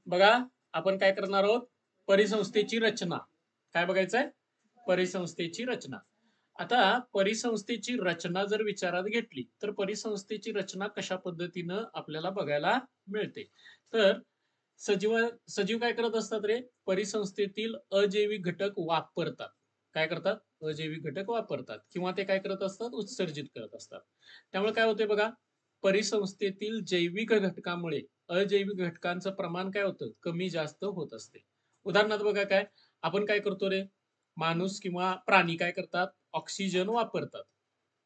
बघा आपण काय करणार आहोत, परिसंस्थेची रचना. काय बघायचंय? परिसंस्थेची रचना. आता परिसंस्थेची रचना जर विचारात घेतली तर परिसंस्थेची रचना कशा पद्धतीनं आपल्याला बघायला मिळते. तर सजीव सजीव काय करत असतात रे? परिसंस्थेतील अजैविक घटक वापरतात. काय करतात? अजैविक घटक वापरतात किंवा ते काय करत असतात? उत्सर्जित करत असतात. त्यामुळे काय होते बघा, परिसंस्थेतील जैविक घटकामुळे अजैविक घटकांचं प्रमाण काय होतं? कमी जास्त होत असते. उदाहरणार्थ बघा काय, आपण काय करतो रे? माणूस किंवा प्राणी काय करतात? ऑक्सिजन वापरतात.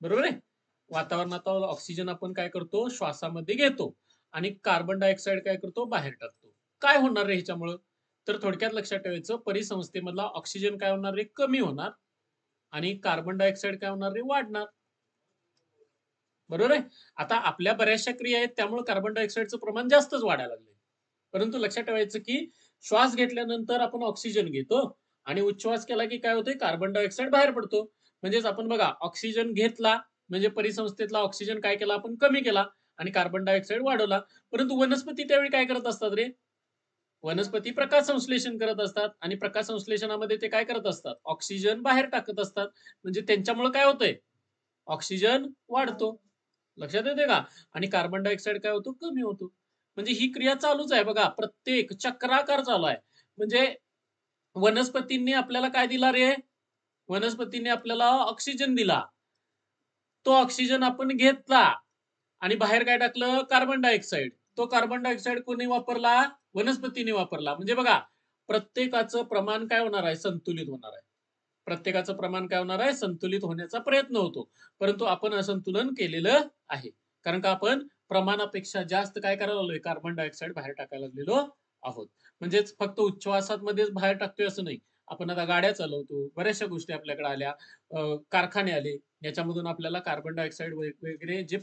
बरोबर आहे? वातावरणात ऑक्सिजन आपण काय करतो? श्वासामध्ये घेतो आणि कार्बन डायऑक्साईड काय करतो? बाहेर टाकतो. काय होणार रे ह्याच्यामुळं? तर थोडक्यात लक्षात ठेवायचं, परिसंस्थेमधला ऑक्सिजन काय होणार रे? कमी होणार आणि कार्बन डायऑक्साईड काय होणार रे? वाढणार. बरोबर आहे? आता आपल्या बऱ्याचशा क्रिया आहेत त्यामुळे कार्बन डायऑक्साईडचं प्रमाण जास्तच वाढायला लागले. परंतु लक्षात ठेवायचं की श्वास घेतल्यानंतर आपण ऑक्सिजन घेतो आणि उच्छ्वास केला की काय होतंय? कार्बन डायऑक्साईड बाहेर पडतो. म्हणजेच आपण बघा ऑक्सिजन घेतला म्हणजे परिसंस्थेतला ऑक्सिजन काय केला आपण? कमी केला आणि कार्बन डायऑक्साईड वाढवला. परंतु वनस्पती त्यावेळी काय करत असतात रे? वनस्पती प्रकाश संश्लेषण करत असतात आणि प्रकाश संश्लेषणामध्ये ते काय करत असतात? ऑक्सिजन बाहेर टाकत असतात. म्हणजे त्यांच्यामुळे काय होतंय? ऑक्सिजन वाढतो. लक्षात येते का? आणि कार्बन डायऑक्साईड काय होतो? कमी होतो. म्हणजे ही क्रिया चालूच आहे बघा. प्रत्येक चक्राकार चालू आहे. म्हणजे वनस्पतींनी आपल्याला काय दिला रे? वनस्पतींनी आपल्याला ऑक्सिजन दिला. तो ऑक्सिजन आपण घेतला आणि बाहेर काय टाकलं? Carbon dioxide. तो कार्बन डायऑक्साईड कोणी वापरला? वनस्पतीने वापरला. म्हणजे बघा, प्रत्येकाचं प्रमाण काय होणार आहे? संतुलित होणार आहे. प्रत्येकाचं प्रमाण काय होणार आहे? संतुलित होण्याचा प्रयत्न होतो. परंतु आपण असंतुलन केलेलं आहे. कारण का आपण प्रमाणापेक्षा जास्त काय करायला लागलोय? कार्बन डायऑक्साईड बाहेर टाकायला लागलेलो आहोत. म्हणजेच फक्त उच्छ्वासामध्येच बाहेर टाकतोय असं नाही. आपण आता गाड्या चालवतो, बऱ्याचशा गोष्टी आपल्याकडे आल्या, कारखाने आले, याच्यामधून आपल्याला कार्बन डायऑक्साईड वगैरे जे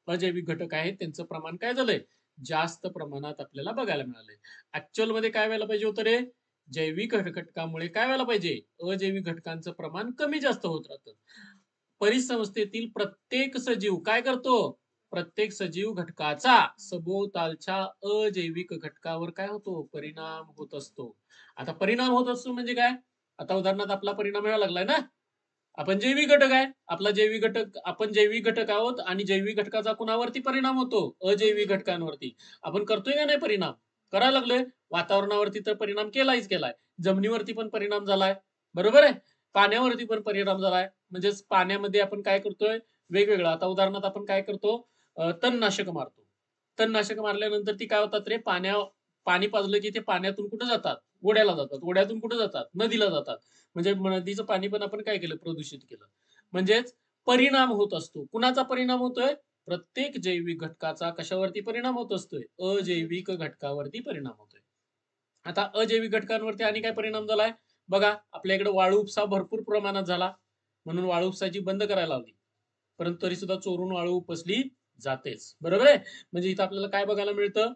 अजैविक घटक आहेत त्यांचं प्रमाण काय झालंय? जास्त प्रमाणात आपल्याला बघायला मिळालंय. ऍक्च्युअल मध्ये काय व्हायला पाहिजे होतं रे? जैविक घटकामुळे काय व्हायला पाहिजे? अजैविक घटकांचं प्रमाण कमी जास्त होत राहतं. परिसंस्थेतील प्रत्येक सजीव काय करतो? प्रत्येक सजीव घटकाचा सभोवतालच्या अजैविक घटकावर काय होतो? परिणाम होत असतो. आता परिणाम होत असतो म्हणजे काय? आता उदाहरणार्थ आपला परिणाम व्हायला लागलाय ना? आपण जैविक घटक आहे. आपला जैविक घटक, आपण जैविक घटक आहोत आणि जैविक घटकाचा कुणावरती परिणाम होतो? अजैविक घटकांवरती. आपण करतोय का नाही परिणाम? करायला लागलोय. वातावरणावरती तर परिणाम केलाय. जमिनीवरती पण परिणाम झालाय. बरोबर आहे? पाण्यावरती पण परिणाम झालाय. म्हणजेच पाण्यामध्ये आपण काय करतोय? वेगवेगळं. आता उदाहरणार्थ आपण काय करतो? तणनाशक मारतो. तणनाशक मारल्यानंतर ती काय होतात रे? पाणी पाजलं की ते पाण्यातून कुठं जातात? ओढ्याला जातात. ओढ्यातून कुठं जातात? नदीला जातात. म्हणजे नदीचं पाणी पण आपण काय केलं? प्रदूषित केलं. म्हणजेच परिणाम होत असतो. कुणाचा परिणाम होतोय? प्रत्येक जैविक घटकाचा कशावरती परिणाम होत असतोय? अजैविक घटकावरती परिणाम होतोय. आता अजैविक घटकांवरती आणि काय परिणाम झालाय? बघा, आपल्या इकडे वाळू उपसा भरपूर प्रमाणात झाला. म्हणून वाळू उपसाची बंद करायला लावली. परंतु तरी सुद्धा चोरून वाळू उपसली जातेच. बरोबर आहे? म्हणजे इथं आपल्याला काय बघायला मिळतं?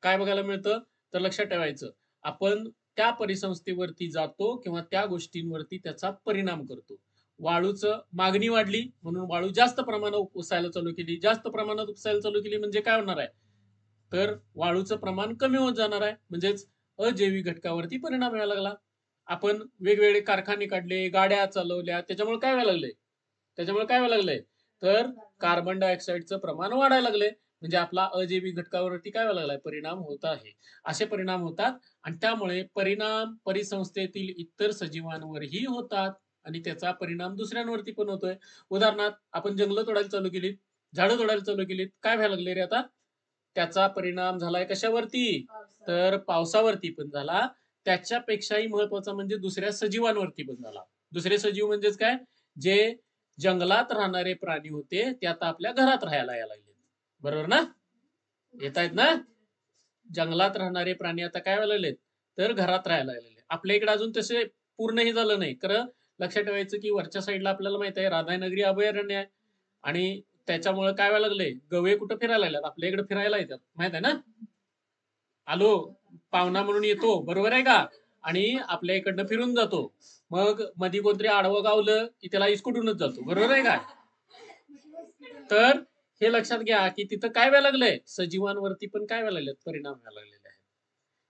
काय बघायला मिळतं? तर लक्षात ठेवायचं. आपण त्या परिसंस्थेवरती जातो किंवा त्या गोष्टींवरती त्याचा परिणाम करतो. वाळूचं मागणी वाढली म्हणून वाळू जास्त प्रमाणात उपसायला चालू केली. जास्त प्रमाणात उपसायला चालू केली म्हणजे काय होणार आहे? तर वाळूचं प्रमाण कमी होत जाणार आहे. म्हणजेच अजैविक घटकावरती परिणाम व्हायला लागला. आपण वेगवेगळे कारखाने काढले, गाड्या चालवल्या, त्याच्यामुळे काय व्हायला लागलंय? त्याच्यामुळे काय व्हायला लागलंय? तर कार्बन डायऑक्साईडचं प्रमाण वाढायला लागलंय. म्हणजे आपला अजैविक घटकावरती काय व्हायला लागलाय? परिणाम होत आहे. असे परिणाम होतात आणि त्यामुळे परिणाम परिसंस्थेतील इतर सजीवांवरही होतात आणि त्याचा परिणाम दुसऱ्यांवरती पण होतोय. उदाहरणार्थ आपण जंगलं तोडायला चालू केलीत, झाडं तोडायला चालू केलीत, काय व्हायला लागले रे आता? त्याचा परिणाम झालाय कशावरती? तर पावसावरती पण झाला. त्याच्यापेक्षाही महत्वाचा म्हणजे दुसऱ्या सजीवांवरती पण झाला. दुसरे सजीव म्हणजेच काय? जे जंगलात राहणारे प्राणी होते ते आता आपल्या घरात राहायला यायला लागले. बरोबर ना? येत आहेत ना? जंगलात राहणारे प्राणी आता काय व्हायला लागलेत? तर घरात राहायला लागलेले. आपल्या इकडे अजून तसे पूर्णही झालं नाही. खरं लक्षात ठेवायचं की वरच्या साईडला आपल्याला माहित आहे राधानगरी अभयारण्य आहे आणि त्याच्यामुळे काय व्हायला लागले? गवे कुठं फिरायला लागल्यात? आपल्या इकडे फिरायला येतात. माहित आहे ना? आलो पाहुणा म्हणून येतो. बरोबर आहे का? आणि आपल्या इकडनं फिरून जातो. मग मधी कोणतरी आडवं गावलं की त्याला इस्कुटूनच जातो. बरोबर आहे का? तर हे लक्षात घ्या की तिथं काय व्हायला लागलंय, सजीवांवरती पण काय व्हायला लागलेत, परिणाम व्हायला लागलेले आहेत.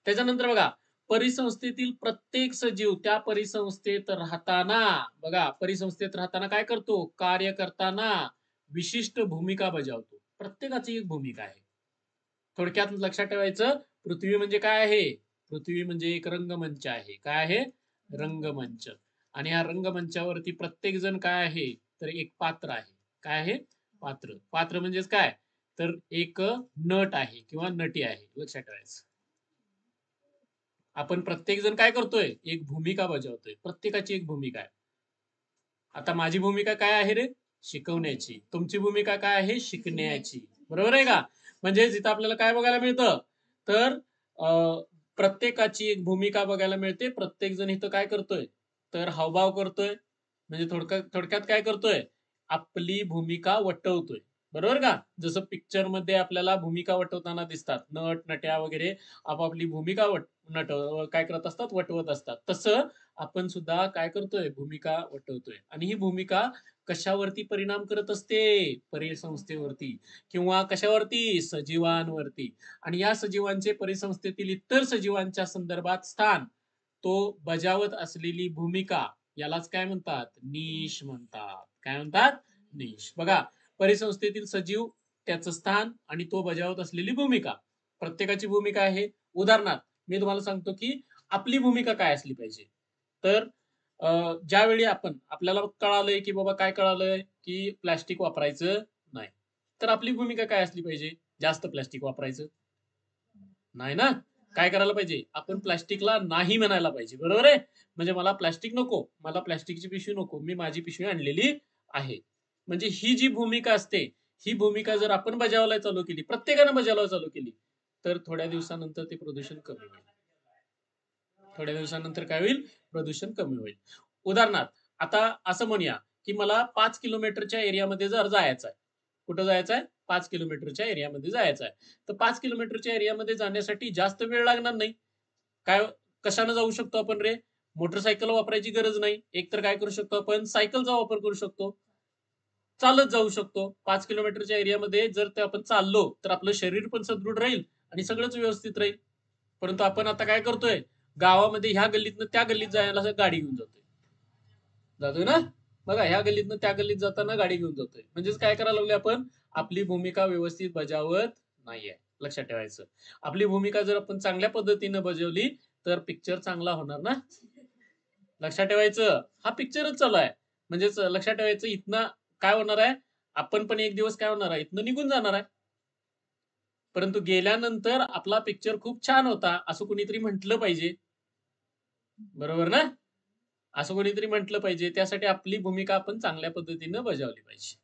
त्याच्यानंतर बघा, परिसंस्थेतील प्रत्येक सजीव त्या परिसंस्थेत राहताना, बघा परिसंस्थेत राहताना काय करतो, कार्य करताना विशिष्ट भूमिका बजावतो. प्रत्येकाची एक भूमिका आहे. थोडक्यात लक्षात ठेवायचं, पृथ्वी म्हणजे काय आहे, पृथ्वी म्हणजे एक रंगमंच आहे. काय आहे, रंगमंच. आणि या रंगमंचावरती प्रत्येक जण काय आहे, तर एक पात्र आहे. काय आहे, पात्र. पात्र म्हणजेच काय, तर एक नट आहे किंवा नटी आहे. लक्षात ठेवायचं, आपण प्रत्येक जण काय करतोय, एक भूमिका बजावतोय. प्रत्येकाची एक भूमिका आहे. आता माझी भूमिका काय आहे रे, शिकवण्याची. तुमची भूमिका काय आहे, शिकण्याची. बरोबर आहे का? म्हणजे जिथं आपल्याला काय बघायला मिळतं, तर प्रत्येकाची एक भूमिका बघायला मिळते. प्रत्येक जण इथं काय करतोय, तर हावभाव करतोय. म्हणजे थोडक्यात काय करतोय, आपली भूमिका वटवतोय. बरोबर का? जसं पिक्चर मध्ये आपल्याला भूमिका वटवताना दिसतात, नट नट्या वगैरे आपापली भूमिका काय करत असतात, वटवत असतात. तसं आपण सुद्धा काय करतोय, भूमिका वटवतोय. आणि ही भूमिका कशावरती परिणाम करत असते, परिसंस्थेवरती, किंवा कशावरती, सजीवांवरती. आणि या सजीवांचे परिसंस्थेतील इतर सजीवांच्या संदर्भात स्थान, तो बजावत असलेली भूमिका, यालाच काय म्हणतात, निश म्हणतात. काय म्हणतात, निश. बघा, परिसंस्थेतील सजीव, त्याचं स्थान आणि तो बजावत असलेली भूमिका. प्रत्येकाची भूमिका आहे. उदाहरणार्थ मी तुम्हाला सांगतो की आपली भूमिका काय असली पाहिजे. तर ज्यावेळी आपल्याला कळालंय की बाबा, काय कळालंय की प्लास्टिक वापरायचं नाही, तर आपली भूमिका काय असली पाहिजे, जास्त प्लास्टिक वापरायचं नाही ना. काय करायला पाहिजे, आपण प्लास्टिकला नाही म्हणायला पाहिजे. बरोबर आहे? म्हणजे मला प्लास्टिक नको, मला प्लास्टिकची पिशवी नको, मी माझी पिशवी आणलेली आहे. म्हणजे ही जी भूमिका असते, ही भूमिका जर आपण बजावायला चालू केली, प्रत्येकानं बजावायला चालू केली, तर थोड्या दिवसानंतर ते प्रदूषण कमी होईल. थोड्या दिवसानंतर काय होईल, प्रदूषण कमी होईल. उदाहरणार्थ आता असं म्हणूया की मला 5 किलोमीटरच्या एरियामध्ये जर जायचं आहे. कुठं जायचं आहे, 5 किलोमीटरच्या एरियामध्ये जायचं आहे. तर 5 किलोमीटरच्या एरियामध्ये जाण्यासाठी जास्त वेळ लागणार नाही. काय, कशाने जाऊ शकतो आपण रे, मोटरसायकल वापरायची गरज नाही. एकतर काय करू शकतो, आपण सायकलचा वापर करू शकतो, चालत जाऊ शकतो. 5 किलोमीटरच्या एरियामध्ये जर ते आपण चाललो, तर आपलं शरीर पण सदृढ राहील आणि सगळंच व्यवस्थित राहील. परंतु आपण आता काय करतोय, गावामध्ये ह्या गल्लीतनं त्या गल्लीत जायला गाडी घेऊन जातोय ना. बघा, ह्या गल्लीतनं त्या गल्लीत जाताना गाडी घेऊन जातोय. म्हणजेच काय करायला लागलोय आपण, आपली भूमिका व्यवस्थित बजावत नाहीये. लक्षात ठेवायचं, आपली भूमिका जर आपण चांगल्या पद्धतीने बजावली, तर पिक्चर चांगला होणार ना. लक्षात ठेवायचं, हा पिक्चरच चालू आहे. म्हणजेच लक्षात ठेवायचं, इथनं काय होणार आहे, आपण पण एक दिवस काय होणार आहे, इथनं निघून जाणार आहे. परंतु गेल्यानंतर आपला पिक्चर खूप छान होता, असं कोणीतरी म्हटलं पाहिजे. बरोबर ना. असं कोणीतरी म्हटलं पाहिजे. त्यासाठी आपली भूमिका आपण चांगल्या पद्धतीनं बजावली पाहिजे.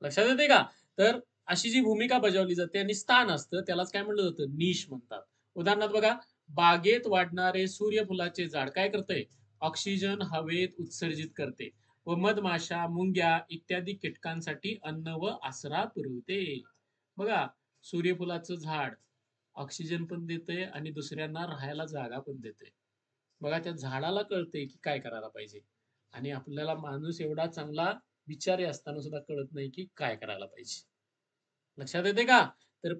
लक्षात येते का? तर अशी जी भूमिका बजावली जाते आणि स्थान असतं, त्यालाच काय म्हटलं जातं, निश म्हणतात. उदाहरणार्थ बघा, बागेत वाढणारे सूर्यफुलाचे झाड काय करते, ऑक्सिजन हवेत उत्सर्जित करते व मधमाशा, मुंग्या इत्यादी कीटकांसाठी अन्न व आसरा पुरवते. बघा, सूर्यफुलाचं झाड ऑक्सिजन पण देते आणि दुसऱ्यांना राहायला जागा पण देते. बघा, त्या झाडाला कळते की काय करायला पाहिजे. आणि आपल्याला माणूस एवढा चांगला विचारी असताना सुद्धा कळत नाही की काय करायला पाहिजे. लक्षात येते का? तर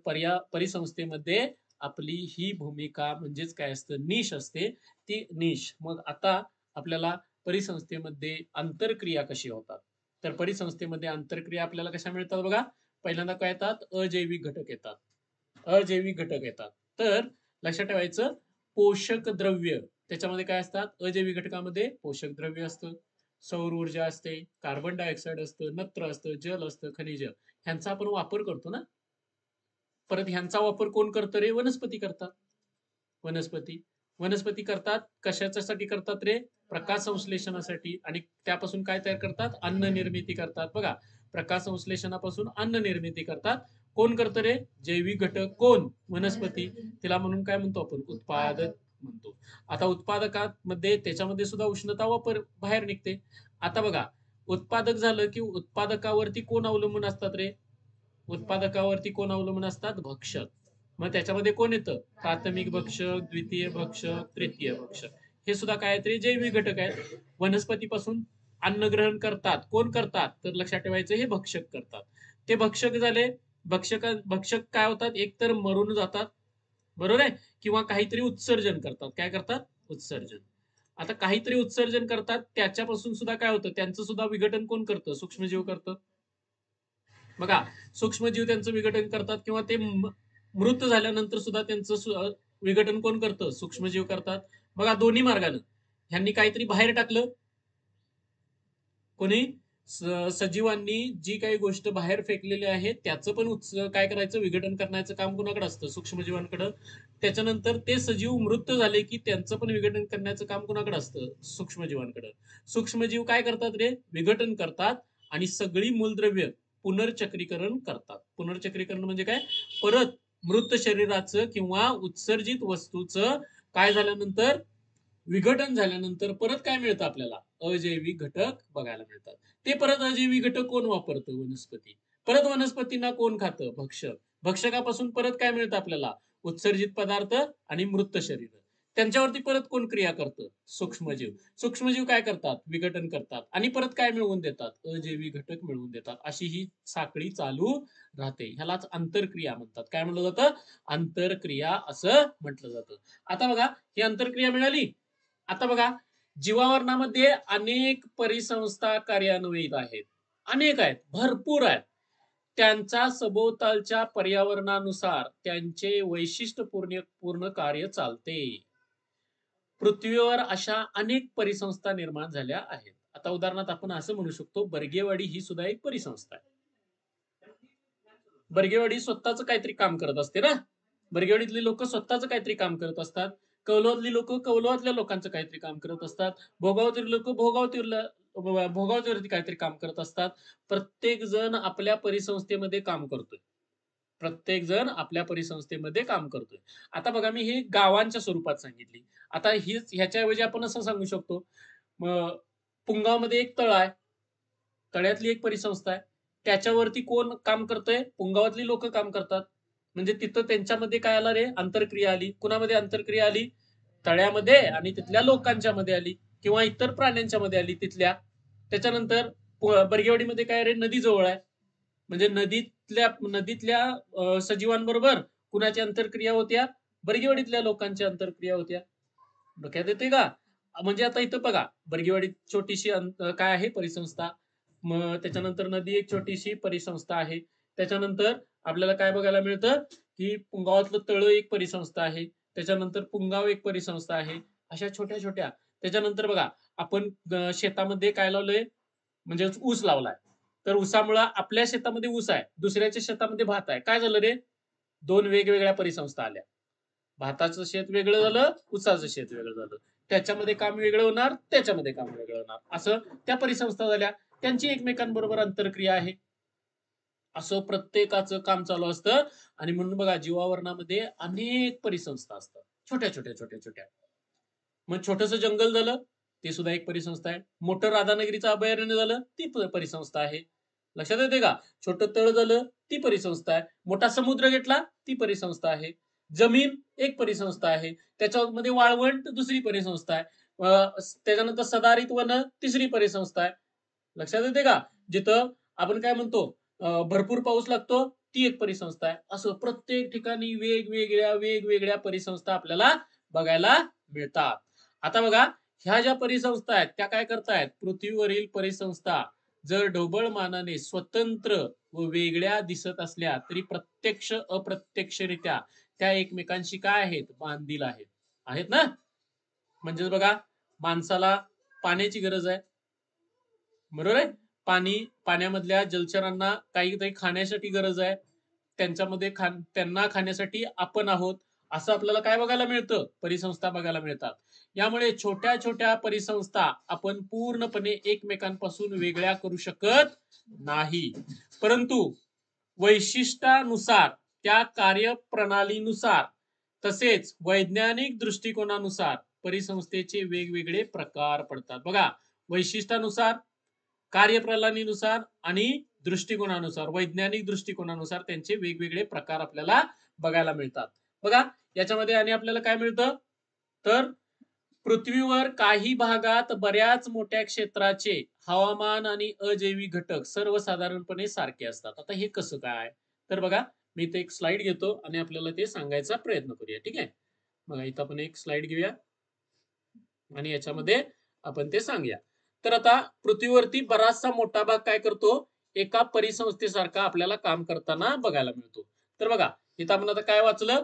परिसंस्थेमध्ये आपली ही भूमिका म्हणजेच काय असतं, निश असते. ती निश. मग आता आपल्याला परिसंस्थेमध्ये आंतरक्रिया कशी होतात, तर परिसंस्थेमध्ये आंतरक्रिया आपल्याला कशा मिळतात बघा. पहिल्यांदा काय येतात, अजैविक घटक येतात. अजैविक घटक येतात. तर लक्षात ठेवायचं, पोषक द्रव्य त्याच्यामध्ये काय असतात, अजैविक घटकामध्ये पोषक द्रव्य असतं, सौर ऊर्जा असते, कार्बन डायऑक्साईड असतं, नत्र असतं, जल असतं, खनिज, ह्यांचा आपण वापर करतो ना. परत ह्यांचा वापर कोण करतं रे, वनस्पती करतात. वनस्पती वनस्पती करतात, कशाच्यासाठी करतात रे, प्रकाश संश्लेषणासाठी. आणि त्यापासून काय तयार करतात, अन्न निर्मिती करतात. बघा, प्रकाश संश्लेषणापासून अन्न निर्मिती करतात. कोण करतं रे, जैविक घटक. कोण, वनस्पती. तिला म्हणून काय म्हणतो आपण, उत्पादक म्हणतो. आता उत्पादकामध्ये त्याच्यामध्ये सुद्धा उष्णता वापर बाहेर निघते. आता बघा, उत्पादक झालं की उत्पादकावरती कोण अवलंबून असतात रे, उत्पादकावरती कोण अवलंबून असतात, भक्षक. मग त्याच्यामध्ये कोण येतं, प्राथमिक भक्षक, द्वितीय भक्षक, तृतीय भक्षक. हे सुद्धा काय आहेत रे, जैविक घटक आहेत. वनस्पतीपासून अन्न ग्रहण करतात, कोण करतात, तर लक्षात ठेवायचं, हे भक्षक करतात. ते भक्षक झाले. भक्षक काय होतात, एकतर मरून जातात, बरोबर आहे, किंवा काहीतरी उत्सर्जन करतात. काय करतात? उत्सर्जन. आता काहीतरी उत्सर्जन करतात, त्याच्यापासून सुद्धा काय होतं, त्यांचं सुद्धा विघटन कोण करतं? सूक्ष्मजीव करतं. बघा, सूक्ष्मजीव त्यांचं विघटन करतात, किंवा ते मृत झाल्यानंतर सुद्धा त्यांचं विघटन कोण करतं? सूक्ष्मजीव करतात. बघा, दोन्ही मार्गानं. ह्यांनी काहीतरी बाहेर टाकलं, कोणी सजीवांनी जी काही गोष्ट बाहेर फेकलेली आहे त्याचं पण काय करायचं, विघटन करण्याचं काम कुणाकडे असतं? सूक्ष्मजीवांकडं. त्याच्यानंतर ते सजीव मृत झाले की त्यांचं पण विघटन करण्याचं काम कुणाकडे असतं? सूक्ष्मजीवांकडं. सूक्ष्मजीव काय करतात रे? विघटन करतात आणि सगळी मूलद्रव्य पुनर्चक्रीकरण करतात. पुनर्चक्रीकरण म्हणजे काय? परत मृत शरीराचं किंवा उत्सर्जित वस्तूचं काय झाल्यानंतर, विघटन झाल्यानंतर परत काय मिळतं आपल्याला? अजैविक घटक बघायला मिळतात. ते परत अजैविक घटक कोण वापरतं? वनस्पती. परत वनस्पतींना कोण खातं? भक्षक. भक्षकापासून परत काय मिळतं आपल्याला? उत्सर्जित पदार्थ आणि मृत शरीर. त्यांच्यावरती परत कोण क्रिया करतं? सूक्ष्मजीव. सूक्ष्मजीव काय करतात? विघटन करतात आणि परत काय मिळवून देतात? अजैविक घटक मिळवून देतात. अशी ही साखळी चालू राहते. ह्यालाच आंतरक्रिया म्हणतात. काय म्हटलं जातं? आंतरक्रिया असं म्हटलं जातं. आता बघा, ही आंतरक्रिया मिळाली. आता बघा, जीवावरणामध्ये अनेक परिसंस्था कार्यान्वित आहेत. अनेक आहेत, भरपूर आहेत. त्यांचा सभोवतालच्या पर्यावरणानुसार त्यांचे वैशिष्ट्यपूर्ण कार्य चालते. पृथ्वीवर अशा अनेक परिसंस्था निर्माण झाल्या आहेत. आता उदाहरणार्थ आपण असं म्हणू शकतो, बर्गेवाडी ही सुद्धा एक परिसंस्था आहे. बर्गेवाडी स्वतःच काहीतरी काम करत असते ना. बर्गेवाडीतली लोक स्वतःच काहीतरी काम करत असतात. कौलवातली लोक कौलवातल्या लोकांचं काहीतरी काम करत असतात. भोगावती लोक भोगावतीवरती काहीतरी काम करत असतात. प्रत्येक जण आपल्या परिसंस्थेमध्ये काम करतोय. प्रत्येक जण आपल्या परिसंस्थेमध्ये काम करतोय. आता बघा, मी हे गावांच्या स्वरूपात सांगितली. आता ह्याच्याऐवजी आपण असं सांगू शकतो, पुंगावमध्ये एक तळ आहे, तळ्यातली एक परिसंस्था आहे. त्याच्यावरती कोण काम करतंय? पुंगावातली लोक काम करतात. म्हणजे तिथं त्यांच्यामध्ये काय आला रे? आंतरक्रिया आली. कुणामध्ये आंतरक्रिया आली? तळ्यामध्ये आणि तिथल्या लोकांच्या मध्ये आली, किंवा इतर प्राण्यांच्या मध्ये आली तिथल्या. त्याच्यानंतर बर्गेवाडीमध्ये काय रे? नदी जवळ आहे. म्हणजे नदीतल्या सजीवांबरोबर कुणाची अंतरक्रिया होत्या? बर्गेवाडीतल्या लोकांच्या अंतरक्रिया होत्या. डोक्यात येते का? म्हणजे आता इथं बघा, बर्गेवाडीत छोटीशी काय आहे? परिसंस्था. मग त्याच्यानंतर नदी एक छोटीशी परिसंस्था आहे. त्याच्यानंतर आपल्याला काय बघायला मिळतं, की पुंगावातलं तळ एक परिसंस्था आहे. त्याच्यानंतर पुंगाव एक परिसंस्था आहे. अशा छोट्या छोट्या. त्याच्यानंतर बघा, आपण शेतामध्ये काय लावलंय? म्हणजे ऊस लावलाय. तर ऊसामुळं आपल्या शेतामध्ये ऊस आहे, दुसऱ्याच्या शेतामध्ये भात आहे. काय झालं रे? दोन वेगवेगळ्या परिसंस्था आल्या. भाताचं शेत वेगळं झालं, ऊसाचं शेत वेगळं झालं. त्याच्यामध्ये काम वेगळं होणार, त्याच्यामध्ये काम वेगळं होणार. असं त्या परिसंस्था झाल्या. त्यांची एकमेकांबरोबर अंतरक्रिया आहे. असं प्रत्येकाचं काम चालू असतं. आणि म्हणून बघा, जीवावरणामध्ये अनेक परिसंस्था असतात, छोट्या छोट्या छोट्या छोट्या. मग छोटंसं जंगल झालं, ते सुद्धा एक परिसंस्था आहे. मोठं राधानगरीचं अभयारण्य झालं, ती परिसंस्था आहे. लक्षात येते का? छोटं तळ झालं, ती परिसंस्था आहे. मोठा समुद्र घेतला, ती परिसंस्था आहे. जमीन एक परिसंस्था आहे. त्याच्यामध्ये वाळवंट दुसरी परिसंस्था आहे. त्याच्यानंतर सदाहरित वन तिसरी परिसंस्था आहे. लक्षात येते का? जिथं आपण काय म्हणतो, भरपूर पाऊस लागतो, ती एक परिसंस्था आहे. असं प्रत्येक ठिकाणी वेगवेगळ्या परिसंस्था आपल्याला बघायला मिळतात. आता बघा, ह्या ज्या परिसंस्था आहेत त्या काय करतायत? पृथ्वीवरील परिसंस्था जर ढोबळमानाने स्वतंत्र व वेगळ्या दिसत असल्या तरी प्रत्यक्ष अप्रत्यक्षरित्या त्या एकमेकांशी काय आहेत? बांधील आहेत. आहेत ना? म्हणजे बघा, माणसाला पाण्याची गरज आहे, बरोबर आहे? पाण्यामधल्या जलचरांना काहीतरी खाण्यासाठी गरज आहे. त्यांच्यामध्ये त्यांना खाण्यासाठी आपण आहोत. असं आपल्याला काय बघायला मिळतं? परिसंस्था बघायला मिळतात. यामुळे छोट्या छोट्या परिसंस्था आपण पूर्णपणे एकमेकांपासून वेगळ्या करू शकत नाही. परंतु वैशिष्ट्यानुसार, त्या कार्यप्रणालीनुसार, तसेच वैज्ञानिक दृष्टिकोनानुसार परिसंस्थेचे वेगवेगळे प्रकार पडतात. बघा, वैशिष्ट्यानुसार, कार्यप्रणालीनुसार आणि दृष्टिकोनानुसार, वैज्ञानिक दृष्टिकोनानुसार त्यांचे वेगवेगळे प्रकार आपल्याला बघायला मिळतात. बघा, याच्यामध्ये आणि आपल्याला काय मिळतं? तर पृथ्वीवर काही भागात बऱ्याच मोठ्या क्षेत्राचे हवामान आणि अजैविक घटक सर्वसाधारणपणे सारखे असतात. आता हे कसं काय? तर बघा, मी इथे एक स्लाइड घेतो आणि आपल्याला ते सांगायचा प्रयत्न करूया. ठीक आहे? बघा, इथं आपण एक स्लाइड घेऊया आणि याच्यामध्ये आपण ते सांगूया. तर आता पृथ्वीवरती बराचसा मोठा भाग काय करतो? एका परिसंस्थेसारखा आपल्याला काम करताना बघायला मिळतो. तर बघा, इथं आपण आता काय वाचलं?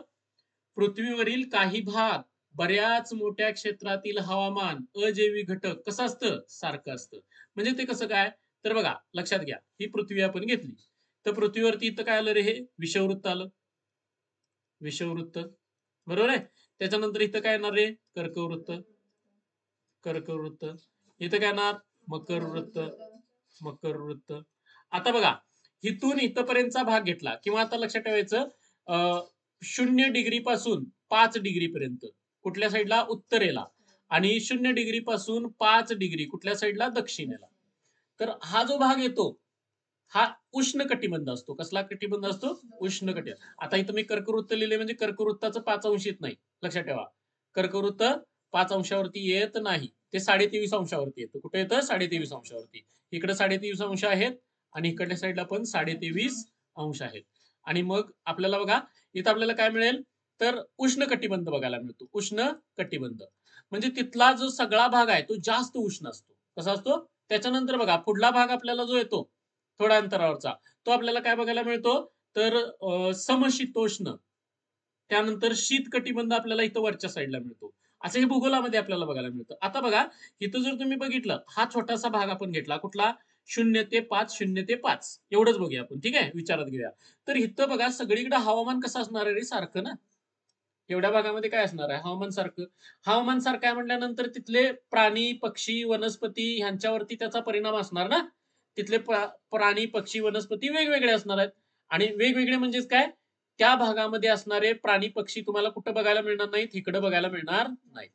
पृथ्वीवरील काही भाग बऱ्याच मोठ्या क्षेत्रातील हवामान अजैविक घटक कसं असतं? सारखं असतं. म्हणजे ते कसं काय? तर बघा, लक्षात घ्या, ही पृथ्वी आपण घेतली. तर पृथ्वीवरती इथं काय आलं रे? हे विषुववृत्त आलं. विषुववृत्त, बरोबर आहे. त्याच्यानंतर इथं काय येणार रे? कर्कवृत्त. कर्कवृत्त. इथं काय येणार? मकर वृत्त. मकर वृत्त. आता बघा, इथून इथपर्यंतचा भाग घेतला किंवा आता लक्षात ठेवायचं 0 डिग्री पासून 5 डिग्री पर्यंत कुठल्या साईडला? उत्तरेला. आणि 0 डिग्री पासून 5 डिग्री कुठल्या साईडला? दक्षिणेला. तर हा जो भाग येतो हा उष्ण कटिबंध असतो. कसला कटिबंध असतो? उष्ण कटिबंध. आता इथं मी कर्कवृत्त लिहिले म्हणजे कर्कवृत्ताचं 5 अंश येत नाही. लक्षात ठेवा, कर्कवृत्त 5 अंशावरती येत नाही. ते 23.5 अंशावरती येतं. कुठे येतं? 23.5 अंशावरती. इकडे 23.5 अंश आहेत आणि इकडल्या साईडला पण 23.5 अंश आहेत. आणि मग आपल्याला बघा, इथं आपल्याला काय मिळेल? तर उष्ण कटिबंध बघायला मिळतो. उष्ण कटिबंध म्हणजे तिथला जो सगळा भाग आहे तो जास्त उष्ण असतो. कसा असतो? त्याच्यानंतर बघा, पुढला भाग आपल्याला जो येतो थोड्या अंतरावरचा, तो आपल्याला काय बघायला मिळतो? तर समशीतोष्ण. त्यानंतर शीत कटिबंध आपल्याला इथं वरच्या साईडला मिळतो. असं हे भूगोलामध्ये आपल्याला बघायला मिळतं. आता बघा, इथं जर तुम्ही बघितलं, हा छोटासा भाग आपण घेतला. कुठला? 0 ते 5, 0 ते 5 एवढंच बघूया आपण. ठीक आहे, विचारात घेऊया. तर इथं बघा, सगळीकडे हवामान कसं असणार आहे रे? सारखं ना. एवढ्या भागामध्ये काय असणार आहे? हवामान सारखं. हवामान सारखं आहे म्हटल्यानंतर तिथले प्राणी, पक्षी, वनस्पती ह्यांच्यावरती त्याचा परिणाम असणार ना. तिथले प्राणी, पक्षी, वनस्पती वेगवेगळे असणार आहेत. आणि वेगवेगळे म्हणजेच काय? त्या भागामध्ये असणारे प्राणी, पक्षी तुम्हाला कुठं बघायला मिळणार नाहीत? इकडं बघायला मिळणार नाहीत.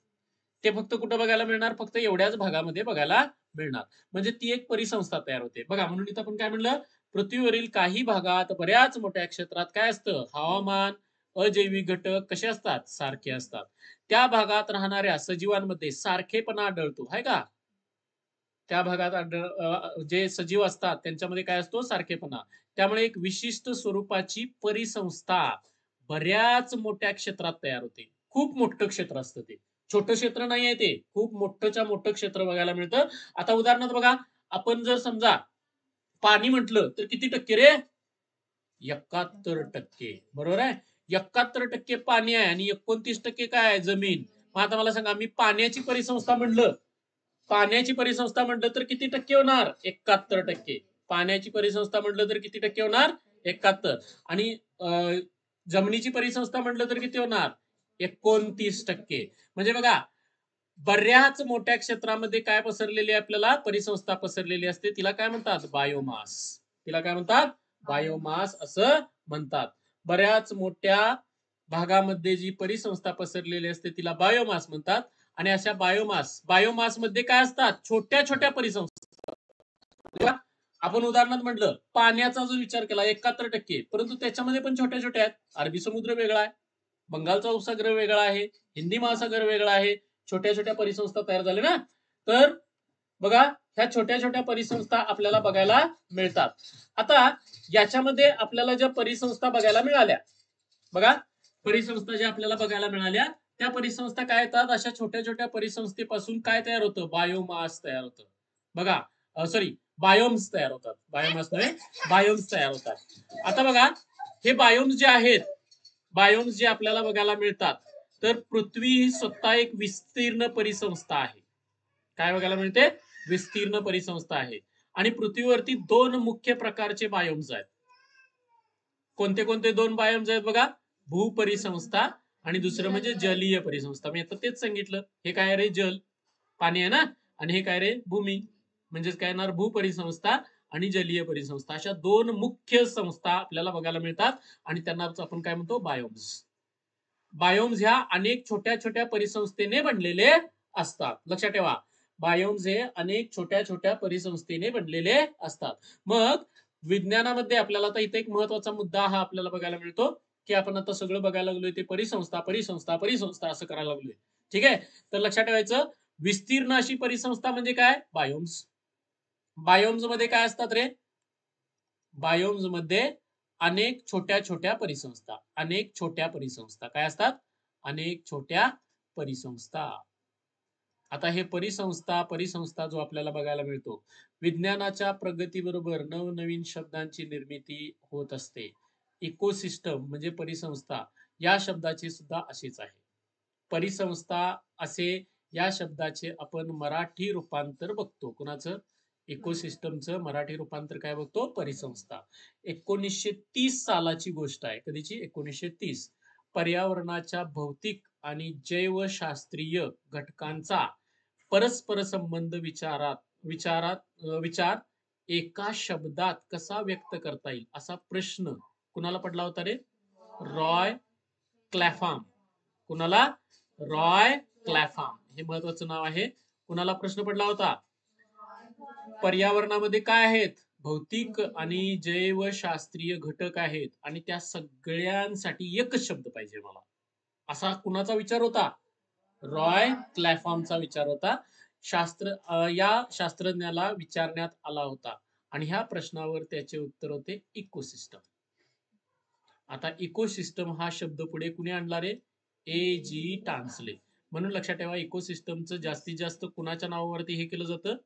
ते फक्त कुठं बघायला मिळणार? फक्त एवढ्याच भागामध्ये बघायला मिळणार. म्हणजे ती एक परिसंस्था तयार होते. बघा, म्हणून इथं आपण काय म्हणलं? पृथ्वीवरील काही भागात बऱ्याच मोठ्या क्षेत्रात काय असतं? हवामान, अजैविक घटक कसे असतात? सारखे असतात. त्या भागात राहणाऱ्या सजीवांमध्ये सारखेपणा आढळतो, आहे का? त्या भागात जे सजीव असतात त्यांच्यामध्ये काय असतो? सारखेपणा. त्यामुळे एक विशिष्ट स्वरूपाची परिसंस्था बऱ्याच मोठ्या क्षेत्रात तयार होते. खूप मोठं क्षेत्र असतं ते. छोटं क्षेत्र नाही आहे ते. खूप मोठंच्या मोठं क्षेत्र बघायला मिळतं. आता उदाहरणार्थ बघा, आपण जर समजा पाणी म्हटलं तर किती टक्के रे? 71%. बरोबर आहे? 71% पाणी आहे आणि 29% काय आहे? जमीन. मग आता मला सांगा, मी पाण्याची परिसंस्था म्हणलं, पाण्याची परिसंस्था म्हटलं तर किती टक्के होणार? 71%. पाण्याची परिसंस्था म्हटलं तर किती टक्के होणार? 71. आणि जमिनीची परिसंस्था म्हटलं तर किती होणार? 29%. म्हणजे बघा, बऱ्याच मोठ्या क्षेत्रामध्ये काय पसरलेली आहे? आपल्याला परिसंस्था पसरलेली असते. तिला काय म्हणतात? बायोमास. तिला काय म्हणतात? बायोमास असं म्हणतात. बऱ्याच मोठ्या भागामध्ये जी परिसंस्था पसरलेली असते तिला बायोमास म्हणतात. आणि अशा बायोमास मध्ये काय असतात? छोट्या छोट्या परिसंस्था. आपण उदाहरणार्थ म्हटलं, पाण्याचा जो विचार केला 71%, परंतु त्याच्यामध्ये पण छोट्या छोट्या आहेत. अरबी समुद्र वेगळा आहे, बंगालचा उपसागर वेगळा आहे, हिंदी महासागर वेगळा आहे. छोट्या छोट्या परिसंस्था तयार झाल्या ना. तर बघा, ह्या छोट्या छोट्या परिसंस्था आपल्याला बघायला मिळतात. आता याच्यामध्ये आपल्याला ज्या परिसंस्था बघायला मिळाल्या, बघा, परिसंस्था ज्या आपल्याला बघायला मिळाल्या त्या परिसंस्था काय येतात? अशा छोट्या छोट्या परिसंस्थेपासून काय तयार होतं? बायोमास तयार होतं. बघा, सॉरी, बायोम्स तयार होतात. बायोमास नव्हे, बायोम्स तयार होतात. आता बघा, हे बायोम्स जे आहेत, बायोम्स जे आपल्याला बघायला मिळतात, तर पृथ्वी ही स्वतः एक विस्तीर्ण परिसंस्था आहे. काय बघायला मिळते? विस्तीर्ण परिसंस्था आहे. आणि पृथ्वीवरती 2 मुख्य प्रकारचे बायोम्स आहेत. कोणते कोणते 2 बायोम्स आहेत बघा? भूपरिसंस्था आणि दुसरं म्हणजे जलीय परिसंस्था. मी आता तेच सांगितलं. हे काय रे? जल, पाणी आहे ना. आणि हे काय रे? भूमी. म्हणजेच काय येणार? भूपरिसंस्था आणि जलीय परिसंस्था. अशा 2 मुख्य संस्था आपल्याला बघायला मिळतात आणि त्यांना आपण काय म्हणतो? बायोम्स. बायोम्स ह्या अनेक छोट्या छोट्या परिसंस्थेने बनलेले असतात. लक्षात ठेवा, बायोम्स हे अनेक छोट्या छोट्या परिसंस्थेने बनलेले असतात. मग विज्ञानामध्ये आपल्याला आता इथे एक महत्वाचा मुद्दा हा आपल्याला बघायला मिळतो, की आपण आता सगळं बघायला लागलोय ते परिसंस्था परिसंस्था परिसंस्था असं करायला लागलोय. ठीक आहे. तर लक्षात ठेवायचं, विस्तीर्ण अशी परिसंस्था म्हणजे काय? बायोम्स. बायोम्स मध्ये काय असतात रे? बायोम्स मध्ये अनेक छोट्या छोट्या परिसंस्था, अनेक छोट्या परिसंस्था काय असतात? अनेक छोट्या परिसंस्था. आता हे परिसंस्था जो आपल्याला बघायला मिळतो, विज्ञानाच्या प्रगतीबरोबर नवनवीन शब्दांची निर्मिती होत असते. इकोसिस्टम म्हणजे परिसंस्था या शब्दाची सुद्धा अशीच आहे. परिसंस्था असे या शब्दाचे आपण मराठी रूपांतर बघतो. कुणाचं? इकोसिस्टमचं मराठी रूपांतर काय बघतो? परिसंस्था. 1930 सालाची गोष्ट आहे. कधीची? 1930. पर्यावरणाच्या भौतिक आणि जैवशास्त्रीय घटकांचा परस्पर संबंध विचार एका शब्दात कसा व्यक्त करता येईल असा प्रश्न कुणाला पडला होता रे? रॉय क्लॅफाम. कुणाला? रॉय क्लॅफाम. हे महत्वाचं नाव आहे. कुणाला प्रश्न पडला होता? पर्यावरणामध्ये काय आहेत? भौतिक आणि जैवशास्त्रीय घटक आहेत आणि त्या सगळ्यांसाठी एकच शब्द पाहिजे मला, असा कुणाचा विचार होता? रॉय क्लॅफॉर्मचा विचार होता. या शास्त्रज्ञाला विचारण्यात आला होता आणि ह्या प्रश्नावर त्याचे उत्तर होते इकोसिस्टम. आता इकोसिस्टम हा शब्द पुढे कुणी आणला रे? ए जी टान्सले. म्हणून लक्षात ठेवा, इकोसिस्टमचं जास्तीत जास्त कुणाच्या नावावरती हे केलं जातं?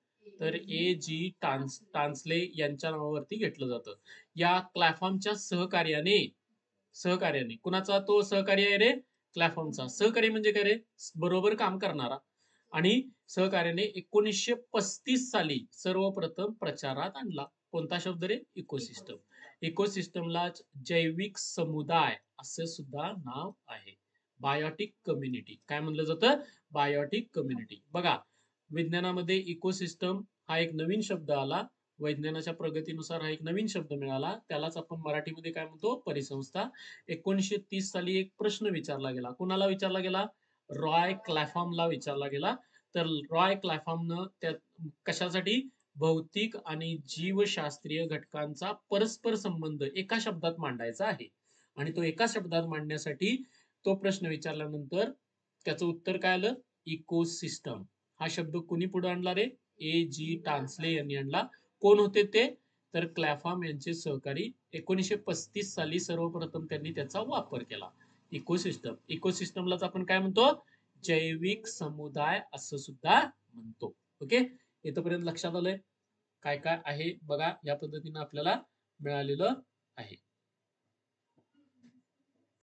तर ए जी टान्सले यांच्या नावावरती घेतलं जातं. या क्लॅफॉर्मच्या सहकार्याने कुणाचा तो सहकारी आहे रे? क्लॅफॉर्मचा. सहकारी म्हणजे काय रे? बरोबर काम करणारा. आणि सहकार्याने 1935 साली सर्वप्रथम प्रचारात आणला. कोणता शब्द रे? इकोसिस्टम. इकोसिस्टमला जैविक समुदाय असं सुद्धा नाव आहे. Biotic community. काय म्हणलं जातं? Biotic community. बघा, विज्ञानामध्ये इकोसिस्टम हा एक नवीन शब्द आला. वैज्ञानाच्या प्रगतीनुसार हा एक नवीन शब्द मिळाला. त्यालाच आपण मराठीमध्ये काय म्हणतो? परिसंस्था. 1930 साली एक प्रश्न विचारला गेला. कुणाला विचारला गेला? रॉय क्लॅफॉर्मला विचारला गेला. तर रॉय क्लॅफॉर्मनं त्या कशासाठी? भौतिक आणि जीवशास्त्रीय घटकांचा परस्पर संबंध एका शब्दात मांडायचा आहे. आणि तो एका शब्दात मांडण्यासाठी तो प्रश्न विचारल्यानंतर त्याचं उत्तर काय आलं? इकोसिस्टम. हा शब्द कुणी पुढे आणला रे? ए जी टान्सले यांनी आणला. कोण होते ते? तर क्लॅफॉर्म यांचे सहकारी. 1935 साली सर्वप्रथम त्यांनी त्याचा वापर केला. इकोसिस्टम. इकोसिस्टमलाच आपण काय म्हणतो? जैविक समुदाय असं सुद्धा म्हणतो. ओके, इथपर्यंत लक्षात आलंय? काय काय आहे बघा, या पद्धतीने आपल्याला मिळालेलं आहे.